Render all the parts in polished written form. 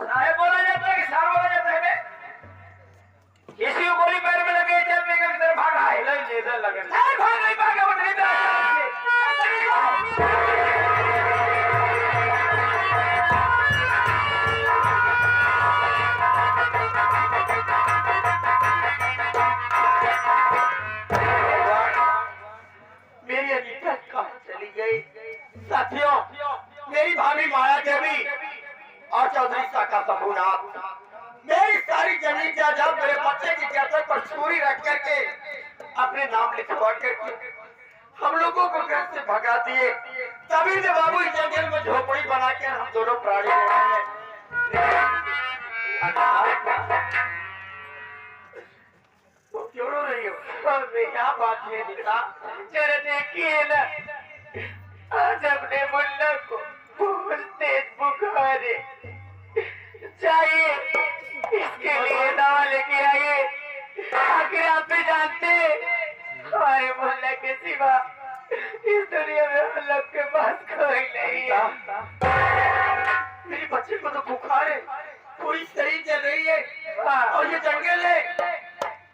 साहेब बोला जाता है कि सार बोला जाता है बे? किसी को गोली पैर में लगे चलने का किधर भागा है लेजर लगे नहीं भाग नहीं भागा वो नहीं था मेरी अनीता कहाँ चली गई? साथियों, मेरी भाभी माया देवी और चौधरी साका सबूनाथ मेरी सारी जमीन जायदाद मेरे बच्चे की गर्दन पर छुरी रख करके अपने नाम लिखवा करके हम लोगों को घर से भगा दिए। तभी से बाबू इस जंगल में झोपड़ी बना के हम दोनों प्राणी रह रहे हैं। तो क्यों रो रही हो? क्या बात है नीता? जरा देखिए ना, आज अपने मुन्ना को बहुत तेज बुखार है, चाहिए इसके लिए दवा लेके आइए। आखिर आप भी जानते हमारे मोहल्ले के सिवा इस दुनिया में हम लोग के पास कोई नहीं है। मेरी बच्ची को तो बुखार है, पूरी शरीर जल रही है और ये जंगल है,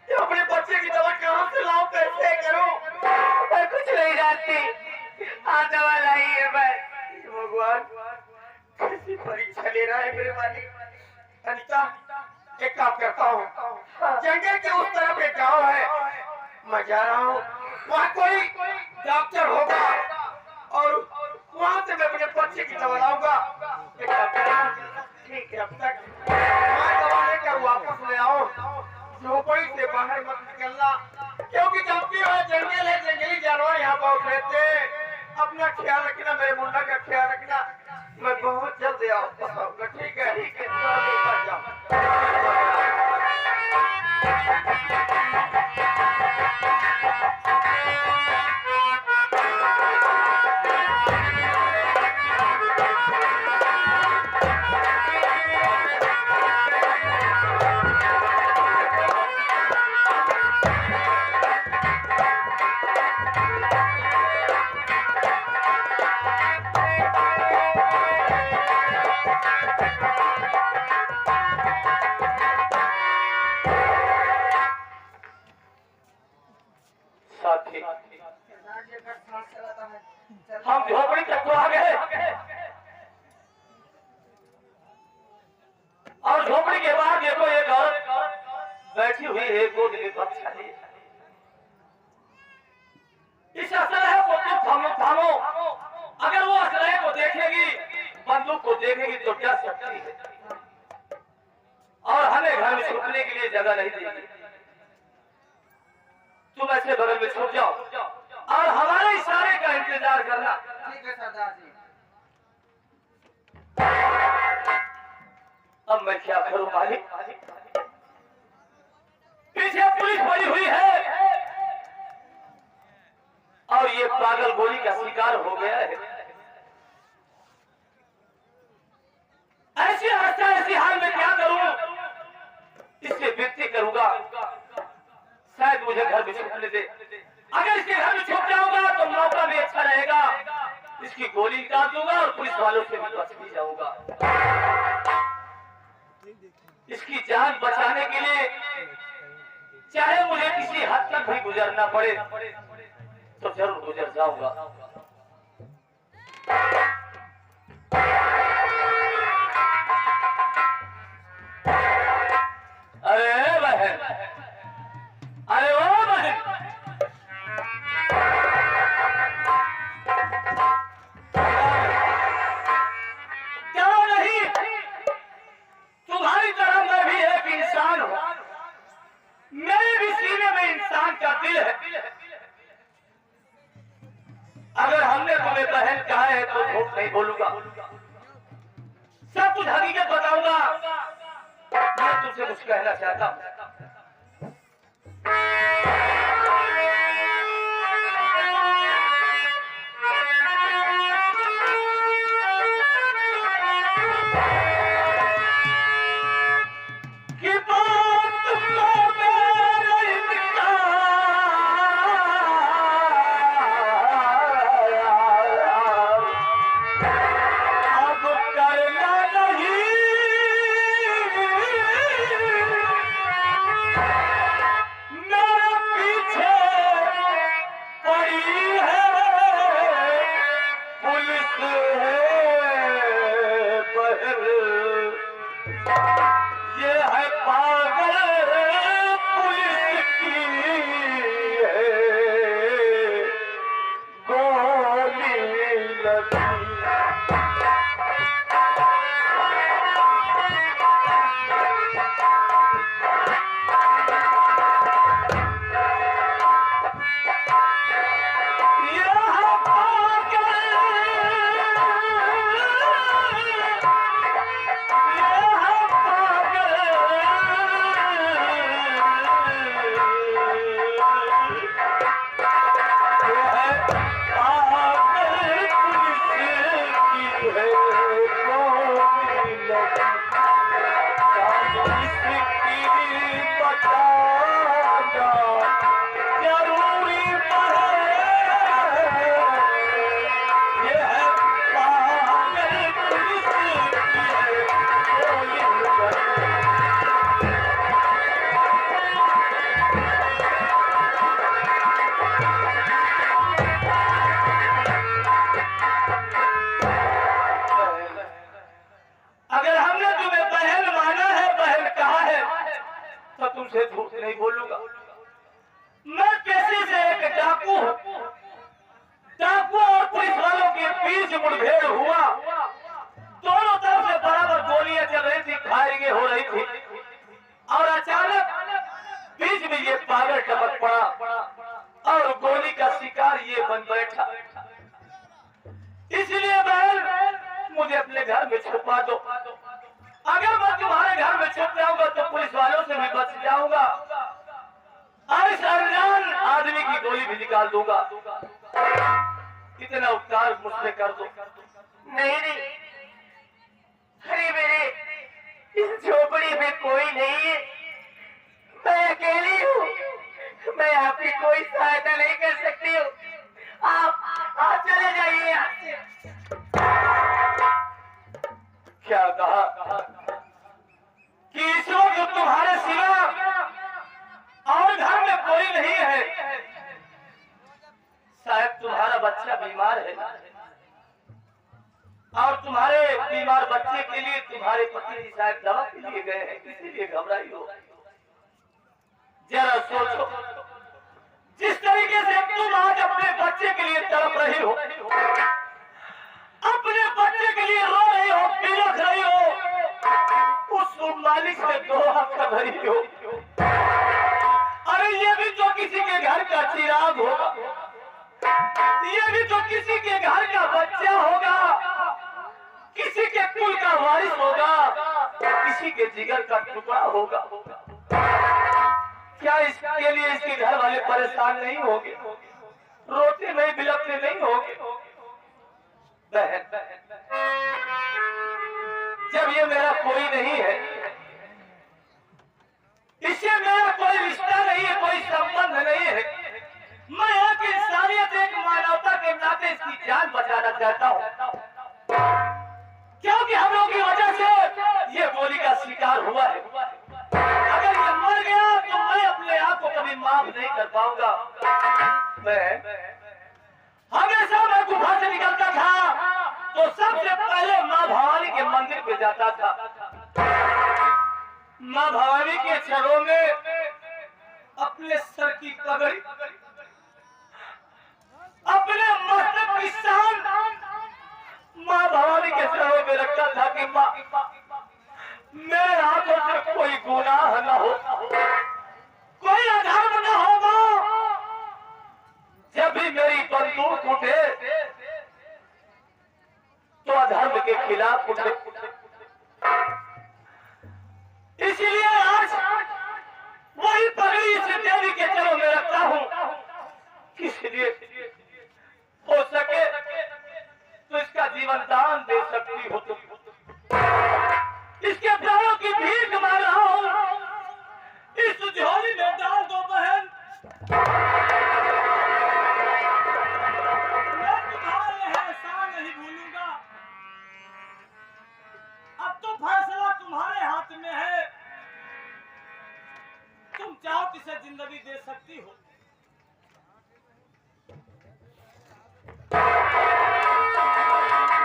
ये अपने बच्चे की दवा कहाँ से लाऊं, कैसे करूं? मैं कुछ नहीं जानती, हाँ दवा लाइए बस। भगवान कैसी परीक्षा ले रहा है मेरे मालिक। अनीता, एक काम करता हूँ, जंगल के उस तरफ एक गांव है, मैं जा रहा हूँ, वहाँ कोई डॉक्टर होगा और वहाँ से मैं अपने बच्चे की दवा लाऊंगा। एक काम करना, ठीक है, अब तक मैं दवा लेकर वापस ले आओ। झोपड़ी से बाहर मत निकलना, क्योंकि जानती हो जंगल है, जंगली जानवर यहाँ बहुत रहते हैं। अपना ख्याल रखना, मेरे मुन्ना का ख्याल रखना। मैं बहुत जल्द आऊंगा। ठीक है, ठीक है, हम झोपड़ी तक तो आ गए और झोपड़ी के बाद देखो एक औरत बैठी हुई है, गोद में बच्चा है। इस असलहे को तुम थामो। अगर वो असलहे को देखेगी, बंदूक को देखेगी तो डर सकती है और हमें घर में छुपने के लिए जगह नहीं देगी। तुम ऐसे बगल में छुप जाओ और हमारे इशारे का इंतजार करना। ठीक है सरदार जी। अब मैं क्या करूं मालिक? पीछे पुलिस पड़ी हुई है और ये पागल गोली का शिकार हो गया है। ऐसी अवस्था, ऐसी हाल में क्या करूं? इससे विनती करूंगा, शायद मुझे घर में छुपने दे। अगर इसके घर में छुप जाऊंगा तो मौका भी अच्छा रहेगा, इसकी गोली निकाल दूंगा और पुलिस वालों से भी बच भी जाऊंगा। इसकी जान बचाने के लिए चाहे मुझे किसी हद तक भी गुजरना पड़े तो जरूर गुजर जाऊंगा। अरे बहन, अरे ओ बहन, डरो नहीं, तुम्हारी तरह मैं भी एक इंसान हूं, मेरे भी सीने में इंसान का दिल है। अगर हमने तुम्हें बहन कहा है तो झूठ नहीं बोलूंगा, सब कुछ हकीकत बताऊंगा। मैं तुमसे कुछ कहना चाहता हूं। अब करना तुमसे झूठ नहीं बोलूंगा। मैं पेशे से एक डाकू हूँ। डाकू और पुलिस वालों के बीच मुठभेड़ हुआ। दोनों तरफ से बराबर गोलियां चल रही थी, फायरिंगें हो रही थी और अचानक बीच में ये पागल टपक पड़ा और गोली का शिकार ये बन बैठा। इसलिए बहन मुझे अपने घर में छुपा दो। अगर मैं तुम्हारे घर में छुप जाऊंगा तो पुलिस वालों से भी बच जाऊंगा और इस अनजान आदमी की गोली भी निकाल दूंगा। इतना उपकार मुझसे कर दो। नहीं नहीं, अरे मेरे इस झोपड़ी में कोई नहीं है, मैं अकेली हूँ, मैं आपकी कोई सहायता नहीं कर सकती हूँ। आप चले जाइए यहाँ से। क्या कहा कि इस वक्त तुम्हारे सिवा और घर में कोई नहीं है? शायद तुम्हारा बच्चा बीमार है और तुम्हारे बीमार बच्चे के लिए तुम्हारे पति जी शायद दवा के लिए गए हैं, इसीलिए घबराई हो। जरा सोचो, जिस तरीके से तुम आज अपने बच्चे के लिए तड़प रही हो, अपने बच्चे के लिए रो रही हो, बिलख रही हो, उस मालिक से दुआ कर रही हो। अरे ये भी तो किसी के घर का चिराग होगा, ये भी तो किसी के घर का बच्चा होगा, किसी के कुल का वारिस होगा, किसी के जिगर का टुकड़ा होगा। क्या इसके लिए इसके घर वाले परेशान नहीं होंगे, रोते नहीं बिलखते नहीं होंगे? बहन, जब ये मेरा कोई नहीं है, इससे मेरा कोई रिश्ता नहीं है, कोई संबंध नहीं है, मैं एक इंसानियत, एक मानवता के नाते इसकी जान बचाना चाहता हूँ, क्योंकि हम लोगों की वजह से ये गोली का शिकार हुआ है। अगर ये मर गया तो मैं अपने आप को कभी माफ नहीं कर पाऊंगा। हमेशा मैं गुफा से निकलता था तो सबसे पहले माँ भवानी के मंदिर पे जाता था। माँ भवानी के चरणों में अपने सर की पगड़ी, अपने मस्तक की शान माँ भवानी के चरणों में रखता था कि माँ, मेरे हाथों से कोई गुनाह न हो, कोई अधर्म न हो। माँ, जब भी मेरी बंदूक उठे तो अधर्म के खिलाफ उठे। इसलिए आज वही पगड़ी इस देवी के चरणों में रखता हूँ, इसलिए हो सके तो इसका जीवन दान दे सकती हो तुम। इसके प्राणों की भीख मांग रहा हूँ, इस झोली में डाल दो बहन। मैं तुम्हारे एहसान नहीं भूलूंगा। अब तो फैसला तुम्हारे हाथ में है, तुम चाहो तो इसे जिंदगी दे सकती हो।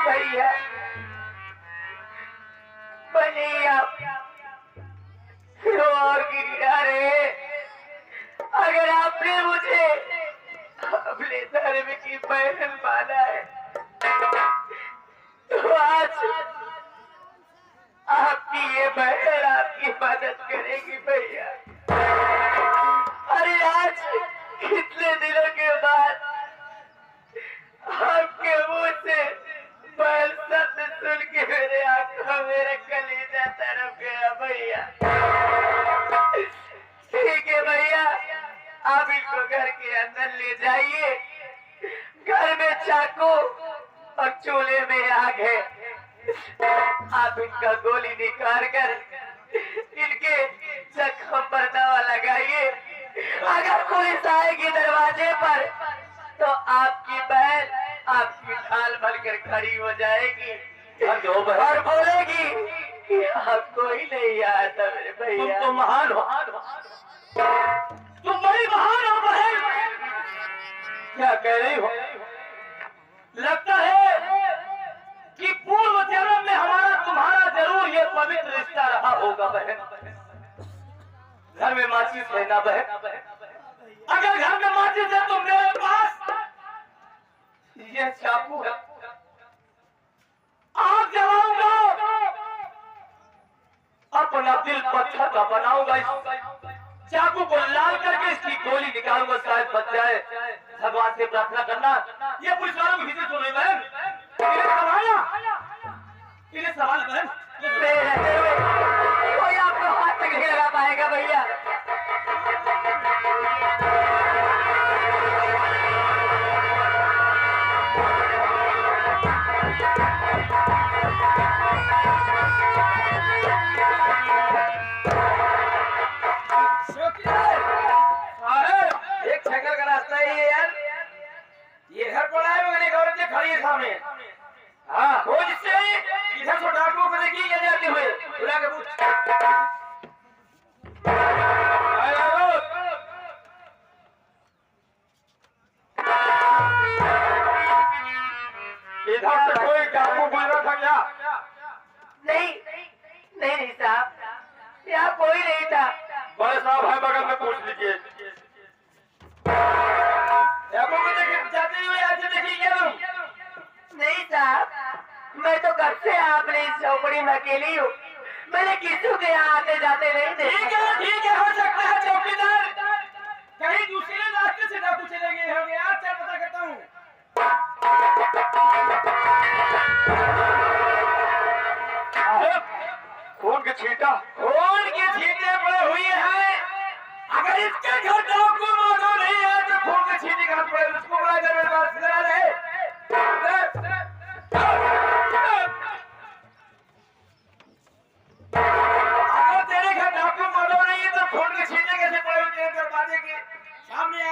भैया, भैया और गिरा रहे, अगर आपने मुझे अपने धर्म की बहन माना है तो आज आपकी ये बहन आपकी मदद करेगी भैया। अरे आज कितने दिनों के बाद आपके मुंह से बैल सत्य सुन के मेरे आंखों मेरे कलेजा तरफ गया भैया। ठीक है भैया, आप इनको घर के अंदर ले जाइए। घर में चाकू और चूल्हे में आग है, आप इनका गोली निकाल कर इनके जख्म पर दवा लगाइए। अगर पुलिस आएगी दरवाजे पर तो आपकी बहन आपकी ढाल भरकर खड़ी हो जाएगी और बोलेगी कि आप कोई नहीं आता मेरे भैया। तुम महान हो, तुम बड़ी महान हो बहन। क्या कह रही हो? लगता है कि पूर्व जन्म में हमारा तुम्हारा जरूर ये पवित्र रिश्ता रहा होगा बहन। घर में माचिस है ना बहन? अगर घर में माचिस है तो मेरे पास ये चाकू है, आग जलाऊंगा, अपना दिल पत्थर का बनाऊंगा, इस चाकू को लाल करके इसकी गोली निकालूंगा, शायद बच जाए। भगवान से प्रार्थना करना। ये पुलिस वालों की विजिट तो नहीं बहन? इन्हें सवाल बहन, कोई आपको हाथ तक नहीं लगा पाएगा भैया। एक छक्कर का रास्ता है ये यार, ये घर पड़ा है, मैंने एक औरत खड़ी है सामने। हाँ वो जिससे इधर से डाकुओं को देखी क्या जाते हुए बुला के पूछ। इधर से कोई डाकू बोल रहा था क्या? नहीं नहीं साहब, यहाँ कोई नहीं था। बड़े साहब है बगल में, पूछ लीजिए। जाते हुए आज देखी क्या तुम? नहीं साहब, मैं तो कब से आपने इस चौकड़ी में अकेली हूँ, मैंने किसी के यहाँ आते जाते नहीं देखा। ठीक है, हो सकता है चौकीदार कहीं दूसरे रास्ते से डाकू चले गए होंगे। आज क्या पता करता हूँ। खून के छींटे पड़े हुए हैं। अगर इसके घर डाकू मौजूद नहीं है तो खून के छींटे कहाँ पड़े? उसको बुला कर मेरे पास करा रहे। अगर तेरे घर डाकू मौजूद नहीं है तो खून के छींटे कैसे पड़े हुए तेरे दरवाजे के सामने?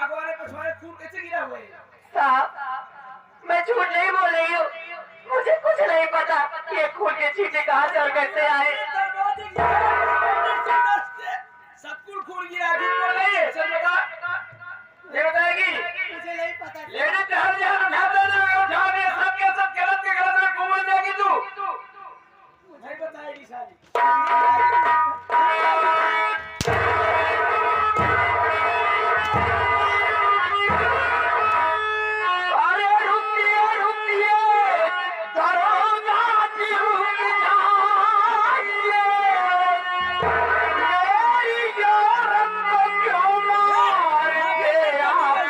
अगवारे पछवाड़े खून कैसे गिरा हुआ है? साहब, मैं झूठ नहीं बोल रही हूँ, मुझे कुछ नहीं पता ये खून के छींटे कहाँ से और कैसे आए। सब कुल खून गिरा, झूठ बोल रही है। सच बता, ये बताएगी? मुझे नहीं पता। लेने तो हर जगह उठा देना, उठा दे, सब के सब गलत के गलत में घूम जाएगी तू। नहीं बताएगी सारी। अरे रुकिए, दरोगा जी रुक जाइए, मेरी औरत को क्यों मारेंगे आप?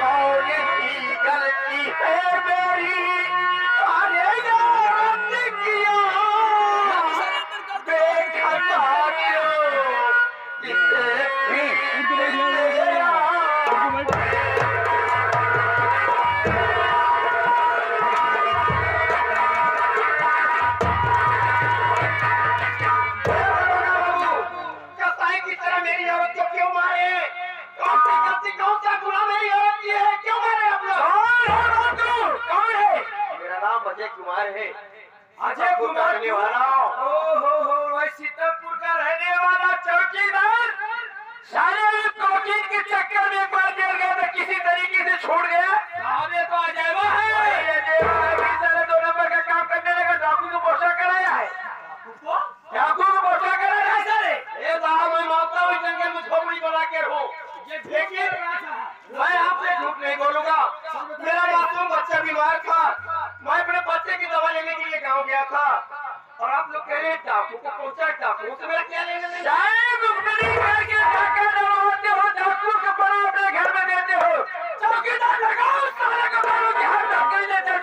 कौन सी गलती है मेरी? अरे औरत किया बेखता क्यों? इसे मेरी औरत को क्यों मारे? कौन सी गलती, कौन सा गुनाह मेरी औरत की है? क्यों मारे आप लोग? कौन है? मेरा नाम अजय कुमार है। अजय कुमार रहने वाला? ओहो, सीतापुर का रहने वाला चौकीदार। सारे कोकीन के चक्कर में एक बार जेल गया था, किसी तरीके से छूट गया। अरे तो अजयवा है, सारे 2 नंबर का काम करने लगा, डाकू को पोषा कराया है। डाकू को पोषा कराया है सर। ये साहब मैं मानता हूँ जंगल में झोपड़ी बना के हो। देखिए मैं आपसे झूठ नहीं बोलूंगा, मेरा मासूम बच्चा बीमार था, मैं अपने बच्चे की दवा लेने के लिए गाँव गया था, और आप लोग कह रहे हैं डाकू को पहुंचा। डाकू से मेरा क्या लेना देना? डाकू के बड़ा अपने घर में देते हो, चौकीदार लगाओ सारे को, मारो कि हर डाकू ले चल